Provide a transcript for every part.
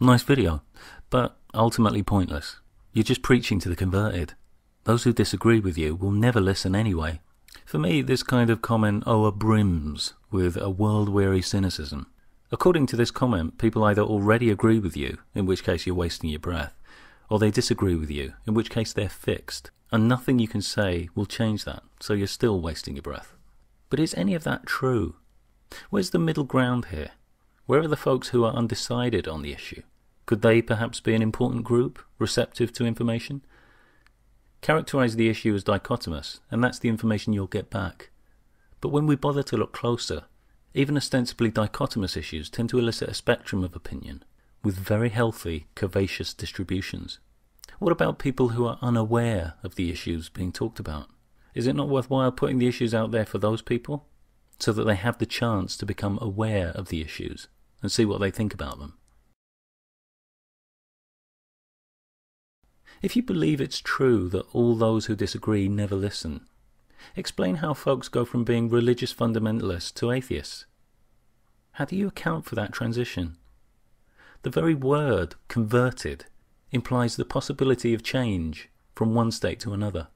Nice video, but ultimately pointless. You're just preaching to the converted. Those who disagree with you will never listen anyway. For me, this kind of comment brims with a world-weary cynicism. According to this comment, people either already agree with you, in which case you're wasting your breath, or they disagree with you, in which case they're fixed, and nothing you can say will change that, so you're still wasting your breath. But is any of that true? Where's the middle ground here? Where are the folks who are undecided on the issue? Could they perhaps be an important group, receptive to information? Characterize the issue as dichotomous, and that's the information you'll get back. But when we bother to look closer, even ostensibly dichotomous issues tend to elicit a spectrum of opinion, with very healthy, curvaceous distributions. What about people who are unaware of the issues being talked about? Is it not worthwhile putting the issues out there for those people, so that they have the chance to become aware of the issues and see what they think about them? If you believe it's true that all those who disagree never listen, explain how folks go from being religious fundamentalists to atheists. How do you account for that transition? The very word converted implies the possibility of change from one state to another.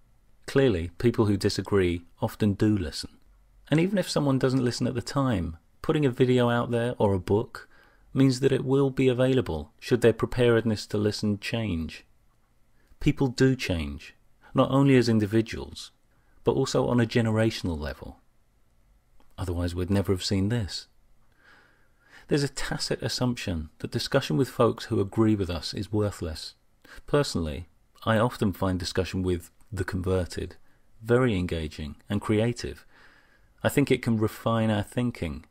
Clearly, people who disagree often do listen. And even if someone doesn't listen at the time, putting a video out there or a book means that it will be available should their preparedness to listen change. People do change, not only as individuals, but also on a generational level. Otherwise we'd never have seen this. There's a tacit assumption that discussion with folks who agree with us is worthless. Personally, I often find discussion with the converted very engaging and creative. I think it can refine our thinking.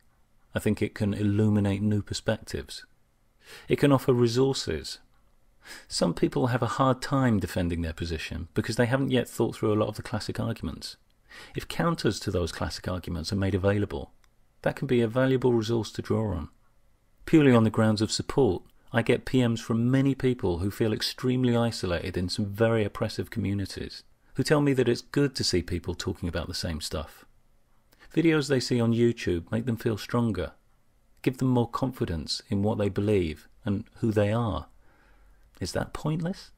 I think it can illuminate new perspectives. It can offer resources. Some people have a hard time defending their position because they haven't yet thought through a lot of the classic arguments. If counters to those classic arguments are made available, that can be a valuable resource to draw on. Purely on the grounds of support, I get PMs from many people who feel extremely isolated in some very oppressive communities, who tell me that it's good to see people talking about the same stuff. Videos they see on YouTube make them feel stronger, give them more confidence in what they believe and who they are. Is that pointless?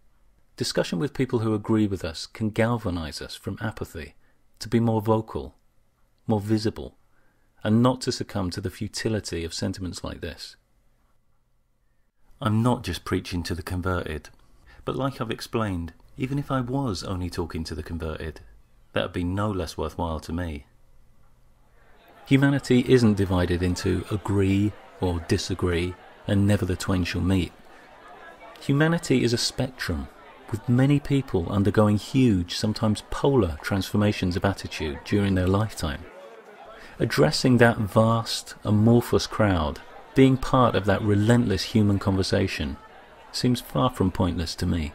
Discussion with people who agree with us can galvanize us from apathy to be more vocal, more visible, and not to succumb to the futility of sentiments like this. I'm not just preaching to the converted, but like I've explained, even if I was only talking to the converted, that would be no less worthwhile to me. Humanity isn't divided into agree or disagree, and never the twain shall meet. Humanity is a spectrum, with many people undergoing huge, sometimes polar transformations of attitude during their lifetime. Addressing that vast, amorphous crowd, being part of that relentless human conversation, seems far from pointless to me.